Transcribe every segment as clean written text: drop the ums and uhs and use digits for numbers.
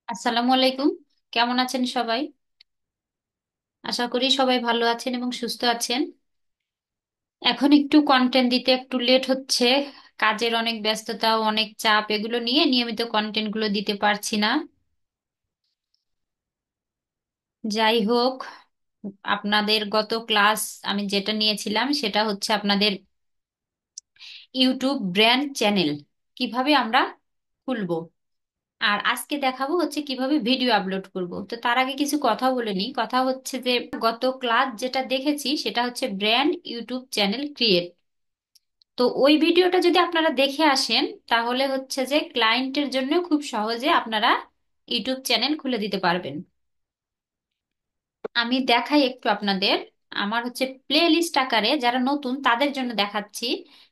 আসসালামু আলাইকুম। কেমন আছেন সবাই? আশা করি সবাই ভালো আছেন এবং সুস্থ আছেন। এখন একটু কন্টেন্ট দিতে একটু লেট হচ্ছে। কাজের অনেক ব্যস্ততা ও অনেক চাপ, এগুলো নিয়ে নিয়মিত কন্টেন্ট গুলো দিতে পারছি না। যাই হোক, আপনাদের গত ক্লাস আমি যেটা নিয়েছিলাম সেটা হচ্ছে আপনাদের ইউটিউব ব্র্যান্ড চ্যানেল কিভাবে আমরা খুলবো। আর আজকে দেখাবো হচ্ছে কিভাবে ভিডিও আপলোড করব। তো তার আগে কিছু কথা বলে নিই। কথা হচ্ছে যে গত ক্লাস যেটা দেখেছি সেটা হচ্ছে ব্র্যান্ড ইউটিউব চ্যানেল ক্রিয়েট। তো ওই ভিডিওটা যদি আপনারা দেখে আসেন তাহলে হচ্ছে যে ক্লায়েন্টের জন্য খুব সহজে আপনারা ইউটিউব চ্যানেল খুলে দিতে পারবেন। আমি দেখাই একটু আপনাদের। আমার হচ্ছে প্লে লিস্ট আকারে যারা নতুন তাদের জন্য দেখাচ্ছি,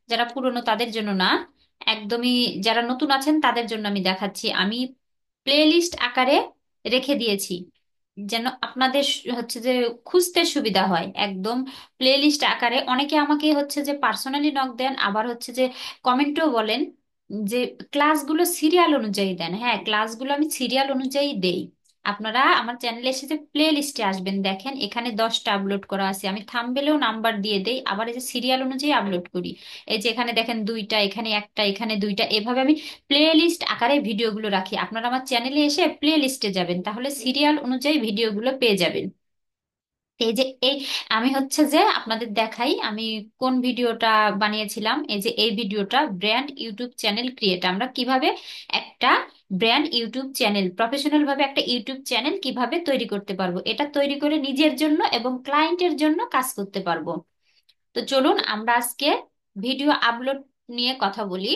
যারা পুরনো তাদের জন্য না। একদমই যারা নতুন আছেন তাদের জন্য আমি দেখাচ্ছি। আমি প্লে লিস্ট আকারে রেখে দিয়েছি যেন আপনাদের হচ্ছে যে খুঁজতে সুবিধা হয়। একদম প্লে লিস্ট আকারে অনেকে আমাকে হচ্ছে যে পার্সোনালি নক দেন, আবার হচ্ছে যে কমেন্টও বলেন যে ক্লাসগুলো সিরিয়াল অনুযায়ী দেন। হ্যাঁ, ক্লাসগুলো আমি সিরিয়াল অনুযায়ী দেই। আপনারা আমার চ্যানেলে এসে যে প্লে লিস্টে আসবেন, দেখেন এখানে 10টা আপলোড করা আছে। আমি থাম্বনেলেও নাম্বার দিয়ে দেই, আবার এই যে সিরিয়াল অনুযায়ী আপলোড করি। এই যে এখানে দেখেন দুইটা, এখানে একটা, এখানে দুইটা, এভাবে আমি প্লে লিস্ট আকারে ভিডিওগুলো রাখি। আপনারা আমার চ্যানেলে এসে প্লে লিস্টে যাবেন, তাহলে সিরিয়াল অনুযায়ী ভিডিওগুলো পেয়ে যাবেন। এই যে এই আমি হচ্ছে যে আপনাদের দেখাই আমি কোন ভিডিওটা বানিয়েছিলাম। এই যে এই ভিডিওটা ব্র্যান্ড ইউটিউব চ্যানেল ক্রিয়েট, আমরা কিভাবে একটা ব্র্যান্ড ইউটিউব চ্যানেল প্রফেশনাল ভাবে একটা ইউটিউব চ্যানেল কিভাবে তৈরি করতে পারবো, এটা তৈরি করে নিজের জন্য এবং ক্লায়েন্টের জন্য কাজ করতে পারবো। তো চলুন আমরা আজকে ভিডিও আপলোড নিয়ে কথা বলি।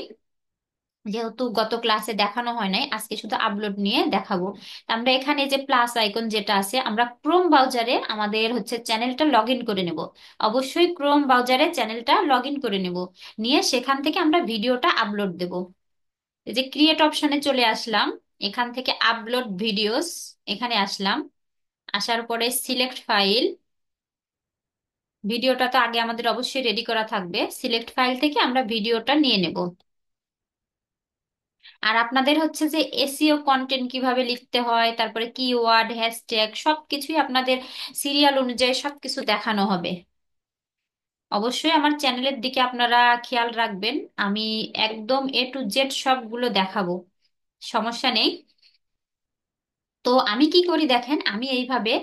যেহেতু গত ক্লাসে দেখানো হয় নাই, আজকে শুধু আপলোড নিয়ে দেখাবো। তা আমরা এখানে যে প্লাস আইকন যেটা আছে, আমরা ক্রোম ব্রাউজারে আমাদের হচ্ছে চ্যানেলটা লগ ইন করে নেব। অবশ্যই ক্রোম ব্রাউজারে চ্যানেলটা লগ ইন করে নেব, নিয়ে সেখান থেকে আমরা ভিডিওটা আপলোড দেব। এই যে ক্রিয়েট অপশনে চলে আসলাম, এখান থেকে আপলোড ভিডিওস এখানে আসলাম। আসার পরে সিলেক্ট ফাইল, ভিডিওটা তো আগে আমাদের অবশ্যই রেডি করা থাকবে। সিলেক্ট ফাইল থেকে আমরা ভিডিওটা নিয়ে নেব। আর আপনাদের হচ্ছে যে এসইও কন্টেন্ট কিভাবে লিখতে হয়, তারপরে কিওয়ার্ড, হ্যাশট্যাগ সবকিছুই আপনাদের সিরিয়াল অনুযায়ী সবকিছু দেখানো হবে। অবশ্যই আমার চ্যানেলের দিকে আপনারা খেয়াল রাখবেন। আমি একদম A to Z সবগুলো দেখাবো, সমস্যা নেই। তো আমি কি করি দেখেন, আমি এইভাবে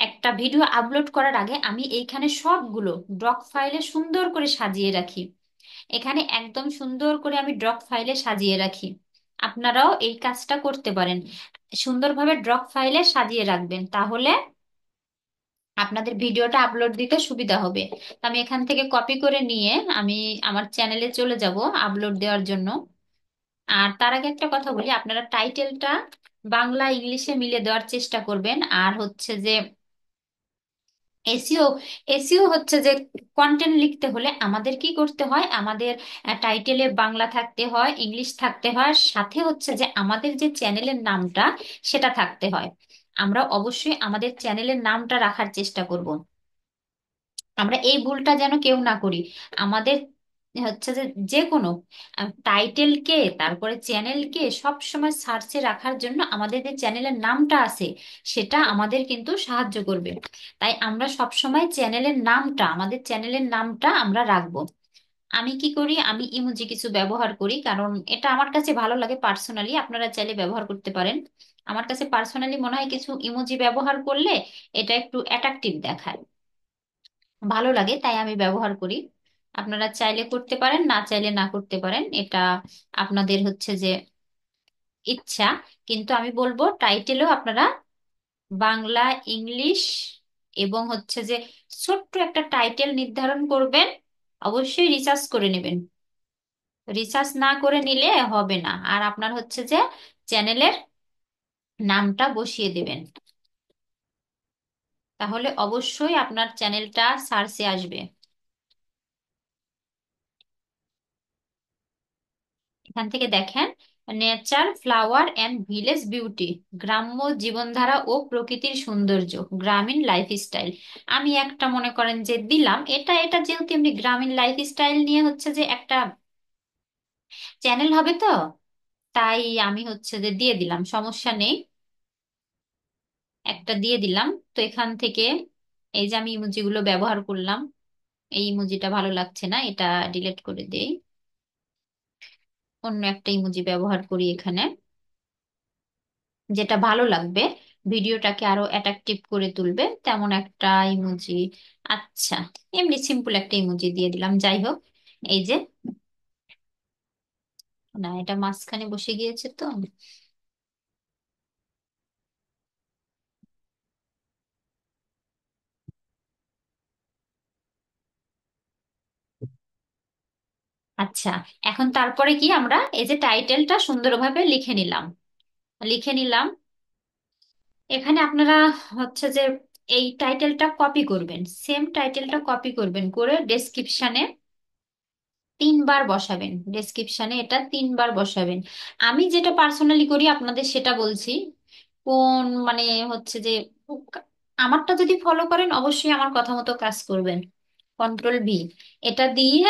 একটা ভিডিও আপলোড করার আগে আমি এইখানে সবগুলো ডক ফাইলে সুন্দর করে সাজিয়ে রাখি। এখানে একদম সুন্দর করে আমি ড্রপ ফাইলে সাজিয়ে রাখি। আপনারাও এই কাজটা করতে পারেন, সুন্দরভাবে ড্রপ ফাইলে সাজিয়ে রাখবেন, তাহলে আপনাদের ভিডিওটা আপলোড দিতে সুবিধা হবে। তো আমি এখান থেকে কপি করে নিয়ে আমি আমার চ্যানেলে চলে যাব আপলোড দেওয়ার জন্য। আর তার আগে একটা কথা বলি, আপনারা টাইটেলটা বাংলা ইংলিশে মিলে দেওয়ার চেষ্টা করবেন। আর হচ্ছে যে এসইও, এসইও হচ্ছে যে কন্টেন্ট লিখতে হলে আমাদের কি করতে হয়, আমাদের টাইটেলে বাংলা থাকতে হয়, ইংলিশ থাকতে হয়, সাথে হচ্ছে যে আমাদের যে চ্যানেলের নামটা সেটা থাকতে হয়। আমরা অবশ্যই আমাদের চ্যানেলের নামটা রাখার চেষ্টা করব। আমরা এই ভুলটা যেন কেউ না করি। আমাদের হচ্ছে যে যে কোনো টাইটেলকে তারপরে চ্যানেলকে সব সময় সার্চে রাখার জন্য আমাদের যে চ্যানেলের নামটা আছে সেটা আমাদের কিন্তু সাহায্য করবে। তাই আমরা সব সময় চ্যানেলের নামটা, আমাদের চ্যানেলের নামটা আমরা রাখবো। আমি কি করি, আমি ইমোজি কিছু ব্যবহার করি, কারণ এটা আমার কাছে ভালো লাগে পার্সোনালি। আপনারা চাইলে ব্যবহার করতে পারেন। আমার কাছে পার্সোনালি মনে হয় কিছু ইমোজি ব্যবহার করলে এটা একটু অ্যাট্রাকটিভ দেখায়, ভালো লাগে, তাই আমি ব্যবহার করি। আপনারা চাইলে করতে পারেন, না চাইলে না করতে পারেন, এটা আপনাদের হচ্ছে যে ইচ্ছা। কিন্তু আমি বলবো টাইটেলও আপনারা বাংলা, ইংলিশ এবং হচ্ছে যে ছোট্ট একটা টাইটেল নির্ধারণ করবেন। অবশ্যই রিসার্চ করে নেবেন, রিসার্চ না করে নিলে হবে না। আর আপনার হচ্ছে যে চ্যানেলের নামটা বসিয়ে দেবেন, তাহলে অবশ্যই আপনার চ্যানেলটা সার্চে আসবে। এখান থেকে দেখেন nature, flower and village beauty, গ্রাম্য জীবনধারা ও প্রকৃতির সৌন্দর্য, গ্রামীণ লাইফস্টাইল। আমি একটা মনে করেন যে দিলাম, এটা এটা যেহেতু এমনি গ্রামীণ লাইফস্টাইল নিয়ে হচ্ছে যে একটা চ্যানেল হবে, তো তাই আমি হচ্ছে যে দিয়ে দিলাম, সমস্যা নেই। একটা দিয়ে দিলাম। তো এখান থেকে এই যে আমি ইমোজিগুলো ব্যবহার করলাম, এই ইমোজিটা ভালো লাগছে না, এটা ডিলিট করে দেই। অন্য একটা ইমোজি ব্যবহার করি এখানে, যেটা ভালো লাগবে, ভিডিওটাকে আরো অ্যাট্রাকটিভ করে তুলবে তেমন একটা ইমোজি। আচ্ছা, এমনি সিম্পল একটা ইমোজি দিয়ে দিলাম, যাই হোক। এই যে, না এটা মাঝখানে বসে গিয়েছে তো। আচ্ছা, এখন তারপরে কি আমরা এই যে টাইটেলটা সুন্দরভাবে লিখে নিলাম, লিখে নিলাম। এখানে আপনারা হচ্ছে যে এই টাইটেলটা কপি করবেন, সেম টাইটেলটা কপি করবেন, করে ডেসক্রিপশনে 3 বার বসাবেন, ডেসক্রিপশনে এটা 3 বার বসাবেন। আমি যেটা পার্সোনালি করি আপনাদের সেটা বলছি, কোন মানে হচ্ছে যে আমারটা যদি ফলো করেন অবশ্যই আমার কথা মতো কাজ করবেন। কন্ট্রোল V, এটা দিয়ে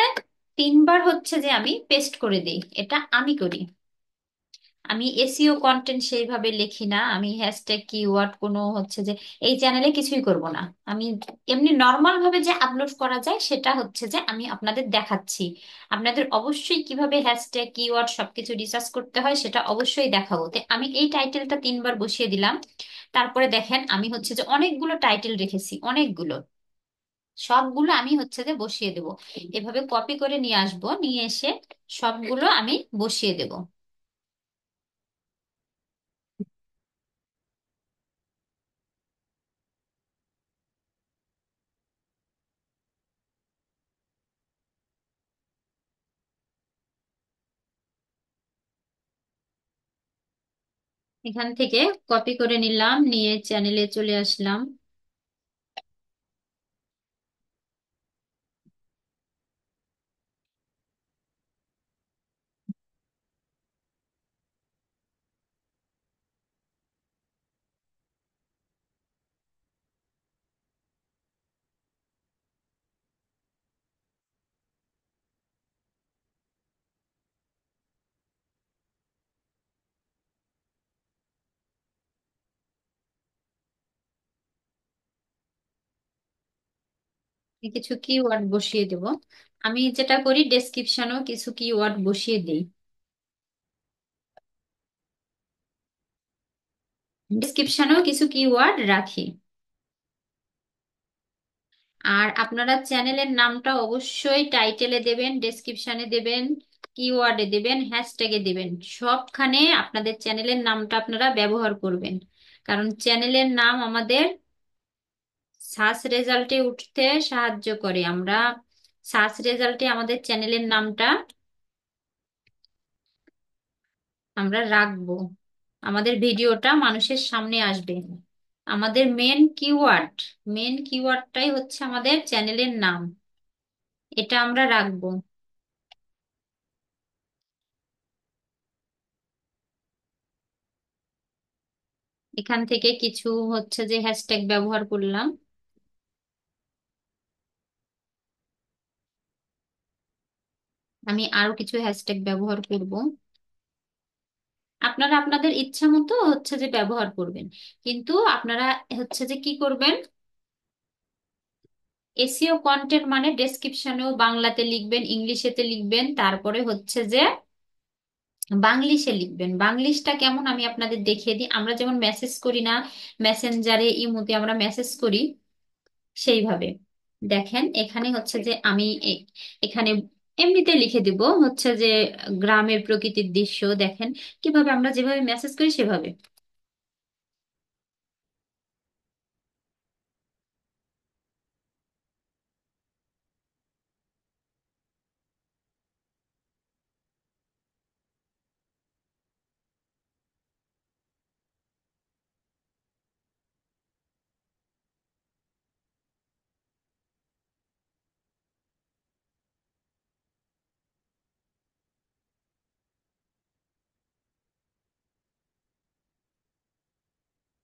3 বার হচ্ছে যে আমি পেস্ট করে দিই, এটা আমি করি। আমি এসইও কন্টেন্ট সেইভাবে লিখি না, আমি হ্যাশট্যাগ কিওয়ার্ড কোনো হচ্ছে যে এই চ্যানেলে কিছুই করব না। আমি এমনি নর্মাল ভাবে যে আপলোড করা যায় সেটা হচ্ছে যে আমি আপনাদের দেখাচ্ছি। আপনাদের অবশ্যই কিভাবে হ্যাশট্যাগ কিওয়ার্ড সবকিছু রিসার্চ করতে হয় সেটা অবশ্যই দেখাবো। তো আমি এই টাইটেলটা 3 বার বসিয়ে দিলাম। তারপরে দেখেন আমি হচ্ছে যে অনেকগুলো টাইটেল রেখেছি, অনেকগুলো, সবগুলো আমি হচ্ছে যে বসিয়ে দেব। এভাবে কপি করে নিয়ে আসবো, নিয়ে এসে সবগুলো আমি বসিয়ে দেব। এখান থেকে কপি করে নিলাম, নিয়ে চ্যানেলে চলে আসলাম। কিছু কিওয়ার্ড বসিয়ে দেব। আমি যেটা করি ডেসক্রিপশনেও কিছু কিওয়ার্ড বসিয়ে দিই, ডেসক্রিপশনেও কিছু কিওয়ার্ড রাখি। আর আপনারা চ্যানেলের নামটা অবশ্যই টাইটেলে দেবেন, ডেসক্রিপশনে দেবেন, কিওয়ার্ডে দেবেন, হ্যাশট্যাগে দেবেন, সবখানে আপনাদের চ্যানেলের নামটা আপনারা ব্যবহার করবেন। কারণ চ্যানেলের নাম আমাদের সার্চ রেজাল্টে উঠতে সাহায্য করে। আমরা সার্চ রেজাল্টে আমাদের চ্যানেলের নামটা আমরা রাখবো, আমাদের ভিডিওটা মানুষের সামনে আসবে। আমাদের মেন কিওয়ার্ডটাই হচ্ছে আমাদের চ্যানেলের নাম, এটা আমরা রাখবো। এখান থেকে কিছু হচ্ছে যে হ্যাশট্যাগ ব্যবহার করলাম। আমি আরো কিছু হ্যাশট্যাগ ব্যবহার করব, আপনারা আপনাদের ইচ্ছা মতো হচ্ছে যে ব্যবহার করবেন। কিন্তু আপনারা হচ্ছে যে কি করবেন, এসইও কন্টেন্ট মানে ডেসক্রিপশনেও বাংলাতে লিখবেন, ইংলিশেতে লিখবেন, তারপরে হচ্ছে যে বাংলিশে লিখবেন। বাংলিশটা কেমন আমি আপনাদের দেখিয়ে দিই। আমরা যেমন মেসেজ করি না, মেসেঞ্জারে ইমোতে আমরা মেসেজ করি, সেইভাবে দেখেন এখানে হচ্ছে যে আমি এখানে এমনিতে লিখে দিব হচ্ছে যে গ্রামের প্রকৃতির দৃশ্য, দেখেন কিভাবে আমরা যেভাবে মেসেজ করি সেভাবে।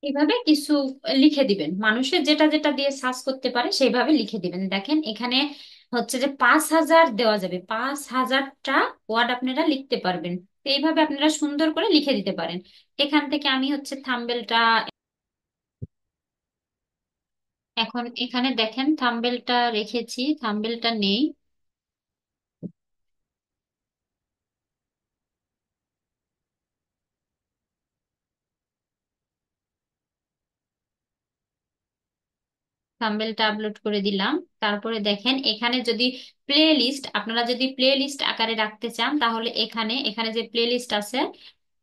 এইভাবে কিছু লিখে দিবেন, মানুষের যেটা যেটা দিয়ে সার্চ করতে পারে সেইভাবে লিখে দিবেন। দেখেন এখানে হচ্ছে যে 5,000 দেওয়া যাবে, 5,000টা ওয়ার্ড আপনারা লিখতে পারবেন। তো এইভাবে আপনারা সুন্দর করে লিখে দিতে পারেন। এখান থেকে আমি হচ্ছে থাম্বেলটা এখন এখানে দেখেন থাম্বেলটা রেখেছি, থাম্বেলটা নেই। থাম্বনেলটা আপলোড করে দিলাম। তারপরে দেখেন এখানে যদি প্লে লিস্ট, আপনারা যদি প্লে লিস্ট আকারে রাখতে চান তাহলে এখানে এখানে যে প্লে লিস্ট আছে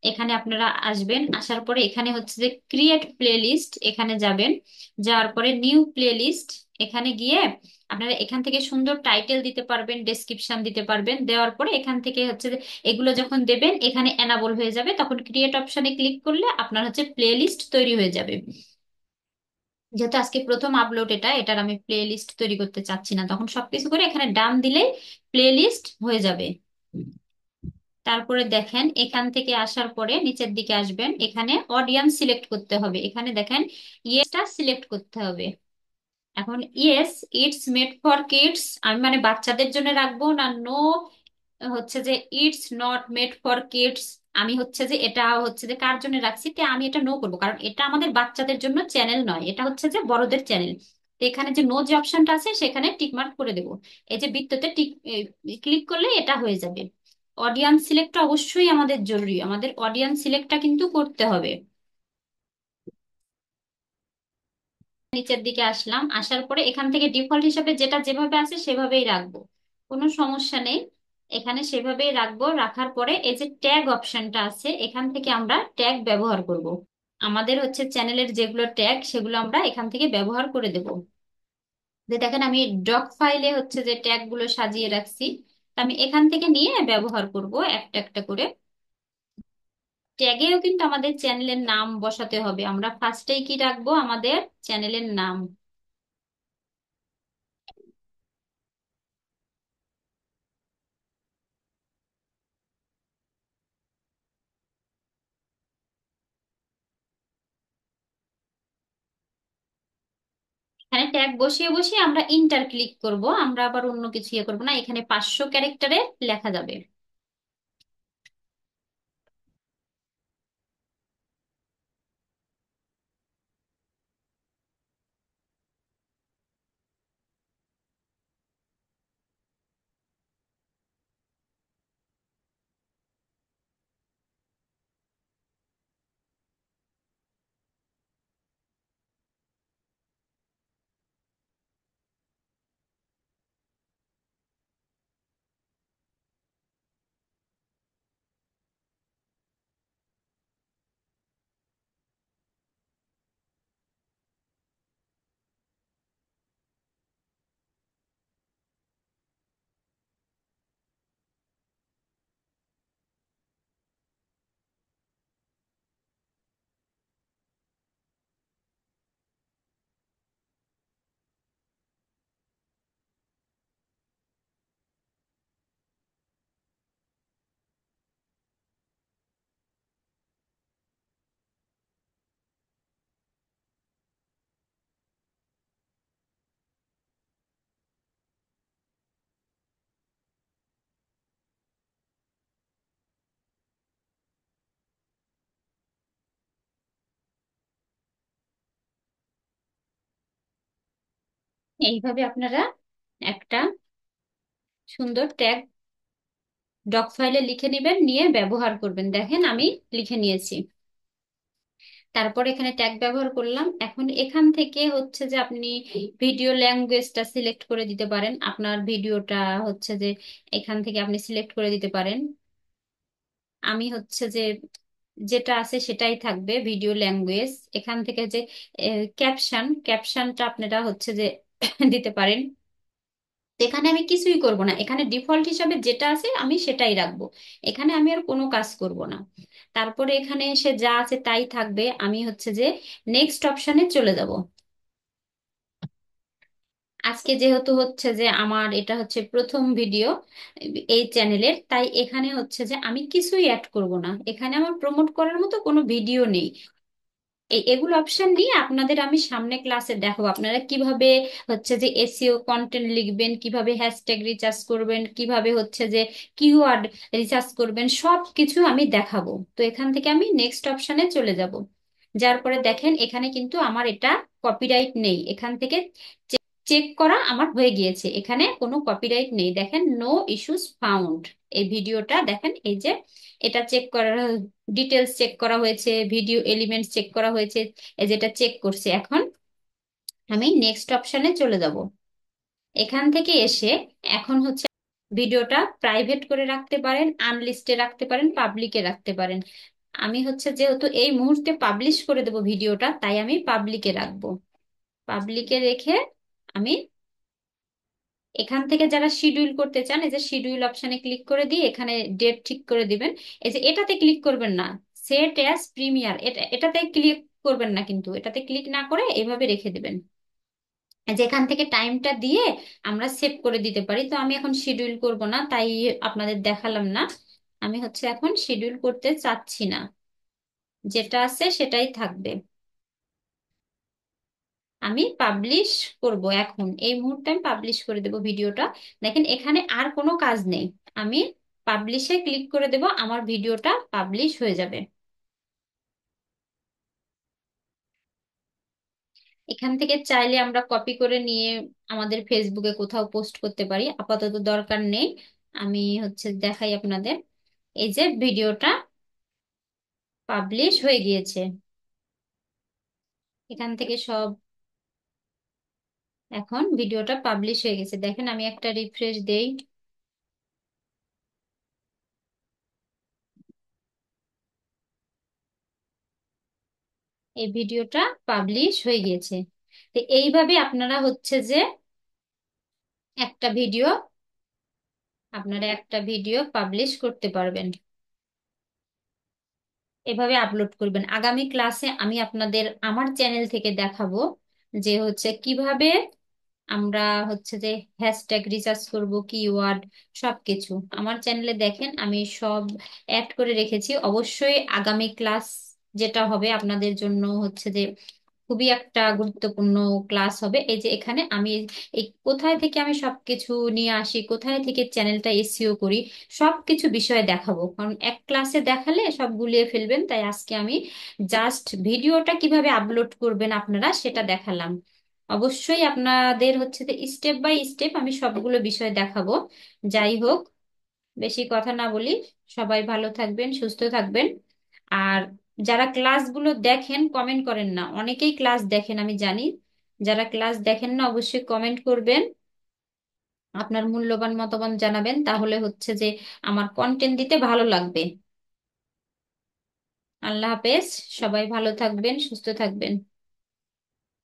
এখানে আপনারা আসবেন, আসার পরে এখানে হচ্ছে যে ক্রিয়েট প্লে লিস্ট, এখানে যাবেন। যাওয়ার পরে নিউ প্লে লিস্ট, এখানে গিয়ে আপনারা এখান থেকে সুন্দর টাইটেল দিতে পারবেন, ডেসক্রিপশন দিতে পারবেন। দেওয়ার পরে এখান থেকে হচ্ছে যে এগুলো যখন দেবেন এখানে এনাবল হয়ে যাবে, তখন ক্রিয়েট অপশনে ক্লিক করলে আপনার হচ্ছে প্লে লিস্ট তৈরি হয়ে যাবে। যেহেতু আজকে প্রথম আপলোড এটার আমি প্লে লিস্ট তৈরি করতে চাচ্ছি না, তখন সবকিছু করে এখানে ডান দিলে প্লে লিস্ট হয়ে যাবে। তারপরে দেখেন এখান থেকে আসার পরে নিচের দিকে আসবেন, এখানে অডিয়েন্স সিলেক্ট করতে হবে। এখানে দেখেন ইয়েসটা সিলেক্ট করতে হবে। এখন yes it's made for kids, আমি মানে বাচ্চাদের জন্য রাখবো, না নো হচ্ছে যে it's not made for kids, আমি হচ্ছে যে এটা হচ্ছে যে কার জন্য রাখছি, তে আমি এটা নো করবো, কারণ এটা আমাদের বাচ্চাদের জন্য চ্যানেল নয়, এটা হচ্ছে যে বড়দের চ্যানেল। তো এখানে যে নো যে অপশনটা আছে সেখানে টিক মার্ক করে দেবো। এই যে বৃত্ততে টিক ক্লিক করলে এটা হয়ে যাবে। অডিয়েন্স সিলেক্টটা অবশ্যই আমাদের জরুরি, আমাদের অডিয়েন্স সিলেক্টটা কিন্তু করতে হবে। নিচের দিকে আসলাম, আসার পরে এখান থেকে ডিফল্ট হিসাবে যেটা যেভাবে আছে সেভাবেই রাখবো, কোনো সমস্যা নেই। এখানে সেভাবেই রাখবো, রাখার পরে এই যে ট্যাগ অপশনটা আছে এখান থেকে আমরা ট্যাগ ব্যবহার করব। আমাদের হচ্ছে চ্যানেলের যেগুলো ট্যাগ সেগুলো আমরা এখান থেকে ব্যবহার করে দেব। যে দেখেন আমি ডক ফাইলে হচ্ছে যে ট্যাগ গুলো সাজিয়ে রাখছি, তা আমি এখান থেকে নিয়ে ব্যবহার করব একটা একটা করে। ট্যাগেও কিন্তু আমাদের চ্যানেলের নাম বসাতে হবে, আমরা ফার্স্টেই কি রাখবো, আমাদের চ্যানেলের নাম। এখানে ট্যাগ বসিয়ে বসিয়ে আমরা ইন্টার ক্লিক করব, আমরা আবার অন্য কিছু ইয়ে করবো না, এখানে 500 ক্যারেক্টারে লেখা যাবে। এইভাবে আপনারা একটা সুন্দর ট্যাগ ডক ফাইলে লিখে নেবেন, নিয়ে ব্যবহার করবেন। দেখেন আমি লিখে নিয়েছি। তারপর এখানে ট্যাগ ব্যবহার করলাম। এখন এখান থেকে হচ্ছে যে আপনি ভিডিও ল্যাঙ্গুয়েজটা সিলেক্ট করে দিতে পারেন, আপনার ভিডিওটা হচ্ছে যে এখান থেকে আপনি সিলেক্ট করে দিতে পারেন। আমি হচ্ছে যে যেটা আছে সেটাই থাকবে ভিডিও ল্যাঙ্গুয়েজ। এখান থেকে যে ক্যাপশনটা আপনারা হচ্ছে যে দিতে পারেন। তো এখানে আমি কিছুই করব না, এখানে ডিফল্ট হিসাবে যেটা আছে আমি সেটাই রাখবো, এখানে আমি আর কোনো কাজ করব না। তারপরে এখানে এসে যা আছে তাই থাকবে, আমি হচ্ছে যে নেক্সট অপশনে চলে যাব। আজকে যেহেতু হচ্ছে যে আমার এটা হচ্ছে প্রথম ভিডিও এই চ্যানেলের, তাই এখানে হচ্ছে যে আমি কিছুই অ্যাড করব না, এখানে আমার প্রমোট করার মতো কোনো ভিডিও নেই। এগুলো অপশন নিয়ে আপনাদের আমি সামনে ক্লাসে দেখাবো আপনারা কিভাবে হচ্ছে যে এসইও কন্টেন্ট লিখবেন, কিভাবে হ্যাশট্যাগ রিসার্চ করবেন, কিভাবে হচ্ছে যে কিওয়ার্ড রিসার্চ করবেন, সব কিছু আমি দেখাবো। তো এখান থেকে আমি নেক্সট অপশনে চলে যাব। যার পরে দেখেন এখানে কিন্তু আমার এটা কপিরাইট নেই এখান থেকে। চেক করা আমার হয়ে গিয়েছে, এখানে কোনো কপিরাইট নেই, দেখেন নো ইস্যুস ফাউন্ড। এই ভিডিওটা দেখেন, এই যে এটা চেক করা, ডিটেলস চেক করা হয়েছে, ভিডিও এলিমেন্টস চেক করা হয়েছে, এই যেটা চেক করছে। এখন আমি নেক্সট অপশনে চলে যাব। এখান থেকে এসে এখন হচ্ছে ভিডিওটা প্রাইভেট করে রাখতে পারেন, আনলিস্টে রাখতে পারেন, পাবলিকে রাখতে পারেন। আমি হচ্ছে যেহেতু এই মুহূর্তে পাবলিশ করে দেব ভিডিওটা, তাই আমি পাবলিকে রাখবো। পাবলিকে রেখে আমি এখান থেকে যারা শিডিউল করতে চান, এই যে শিডিউল অপশনে ক্লিক করে দিয়ে এখানে ডেট ঠিক করে দিবেন। এই যে এটাতে ক্লিক করবেন না, সেট অ্যাজ প্রিমিয়ার, এটাতে ক্লিক করবেন না, কিন্তু এটাতে ক্লিক না করে এভাবে রেখে দিবেন। যেখান থেকে টাইমটা দিয়ে আমরা সেভ করে দিতে পারি। তো আমি এখন শিডিউল করব না, তাই আপনাদের দেখালাম না। আমি হচ্ছে এখন শিডিউল করতে চাচ্ছি না, যেটা আছে সেটাই থাকবে। আমি পাবলিশ করব, এখন এই মুহূর্তে আমি পাবলিশ করে দেব ভিডিওটা। দেখেন এখানে আর কোনো কাজ নেই, আমি পাবলিশে ক্লিক করে দেব, আমার ভিডিওটা পাবলিশ হয়ে যাবে। এখান থেকে চাইলে আমরা কপি করে নিয়ে আমাদের ফেসবুকে কোথাও পোস্ট করতে পারি, আপাতত দরকার নেই। আমি হচ্ছে দেখাই আপনাদের, এই যে ভিডিওটা পাবলিশ হয়ে গিয়েছে। এখান থেকে সব, এখন ভিডিওটা পাবলিশ হয়ে গেছে, দেখেন আমি একটা রিফ্রেশ দেই। এই ভিডিওটা পাবলিশ হয়ে গিয়েছে। তো এইভাবে আপনারা হচ্ছে যে একটা ভিডিও, আপনারা একটা ভিডিও পাবলিশ করতে পারবেন, এভাবে আপলোড করবেন। আগামী ক্লাসে আমি আপনাদের আমার চ্যানেল থেকে দেখাবো যে হচ্ছে কিভাবে আমরা হচ্ছে যে হ্যাশট্যাগ রিসার্চ করব, কিওয়ার্ড, সবকিছু আমার চ্যানেলে দেখেন আমি সব অ্যাড করে রেখেছি। অবশ্যই আগামী ক্লাস যেটা হবে আপনাদের জন্য হচ্ছে যে খুবই একটা গুরুত্বপূর্ণ ক্লাস হবে। এই যে এখানে আমি এই কোথায় থেকে আমি সবকিছু নিয়ে আসি, কোথায় থেকে চ্যানেলটা এসইও করি, সবকিছু বিষয়ে দেখাবো, কারণ এক ক্লাসে দেখালে সব গুলিয়ে ফেলবেন। তাই আজকে আমি জাস্ট ভিডিওটা কিভাবে আপলোড করবেন আপনারা সেটা দেখালাম। অবশ্যই আপনাদের হচ্ছে যে স্টেপ বাই স্টেপ আমি সবগুলো বিষয় দেখাবো। যাই হোক, বেশি কথা না বলি, সবাই ভালো থাকবেন, সুস্থ থাকবেন। আর যারা ক্লাসগুলো দেখেন কমেন্ট করেন না, অনেকেই ক্লাস দেখেন আমি জানি, যারা ক্লাস দেখেন না অবশ্যই কমেন্ট করবেন, আপনার মূল্যবান মতামত জানাবেন, তাহলে হচ্ছে যে আমার কন্টেন্ট দিতে ভালো লাগবে। আল্লাহ হাফেজ, সবাই ভালো থাকবেন, সুস্থ থাকবেন।